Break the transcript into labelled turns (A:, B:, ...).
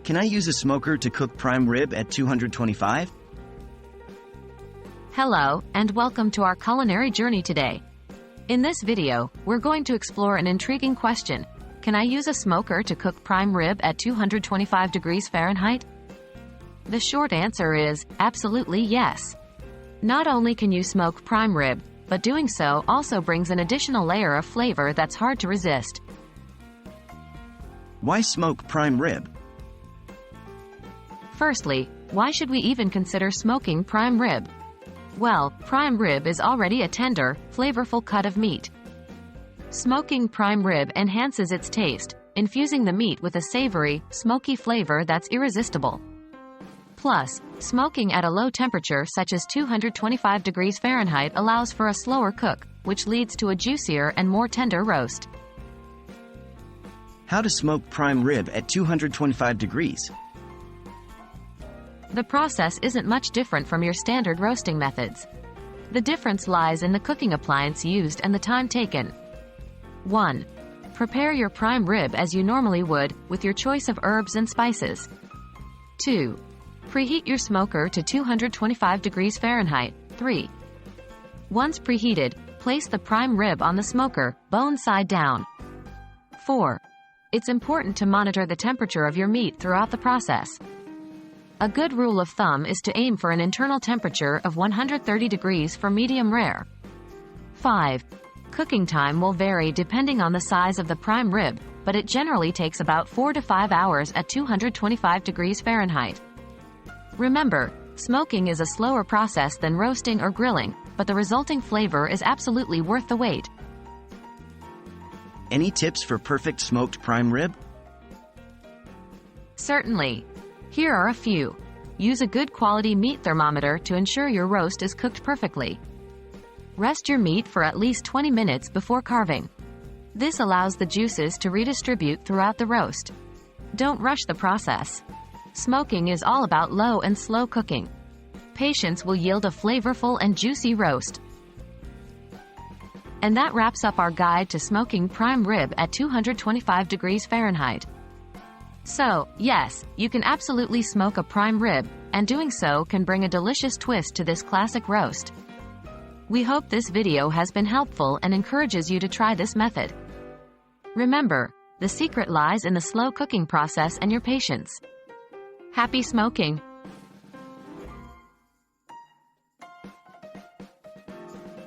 A: Can I use a smoker to cook prime rib at 225?
B: Hello, and welcome to our culinary journey today. In this video, we're going to explore an intriguing question. Can I use a smoker to cook prime rib at 225 degrees Fahrenheit? The short answer is, absolutely yes. Not only can you smoke prime rib, but doing so also brings an additional layer of flavor that's hard to resist.
A: Why smoke prime rib?
B: Firstly, why should we even consider smoking prime rib? Well, prime rib is already a tender, flavorful cut of meat. Smoking prime rib enhances its taste, infusing the meat with a savory, smoky flavor that's irresistible. Plus, smoking at a low temperature such as 225 degrees Fahrenheit allows for a slower cook, which leads to a juicier and more tender roast.
A: How to smoke prime rib at 225 degrees?
B: The process isn't much different from your standard roasting methods. The difference lies in the cooking appliance used and the time taken. 1. Prepare your prime rib as you normally would, with your choice of herbs and spices. 2. Preheat your smoker to 225 degrees Fahrenheit. 3. Once preheated, place the prime rib on the smoker, bone side down. 4. It's important to monitor the temperature of your meat throughout the process. A good rule of thumb is to aim for an internal temperature of 130 degrees for medium rare. 5. Cooking time will vary depending on the size of the prime rib, but it generally takes about 4 to 5 hours at 225 degrees Fahrenheit. Remember, smoking is a slower process than roasting or grilling, but the resulting flavor is absolutely worth the wait.
A: Any tips for perfect smoked prime rib?
B: Certainly. Here are a few. Use a good quality meat thermometer to ensure your roast is cooked perfectly. Rest your meat for at least 20 minutes before carving. This allows the juices to redistribute throughout the roast. Don't rush the process. Smoking is all about low and slow cooking. Patience will yield a flavorful and juicy roast. And that wraps up our guide to smoking prime rib at 225 degrees Fahrenheit. So, yes, you can absolutely smoke a prime rib, and doing so can bring a delicious twist to this classic roast. We hope this video has been helpful and encourages you to try this method. Remember, the secret lies in the slow cooking process and your patience. Happy smoking!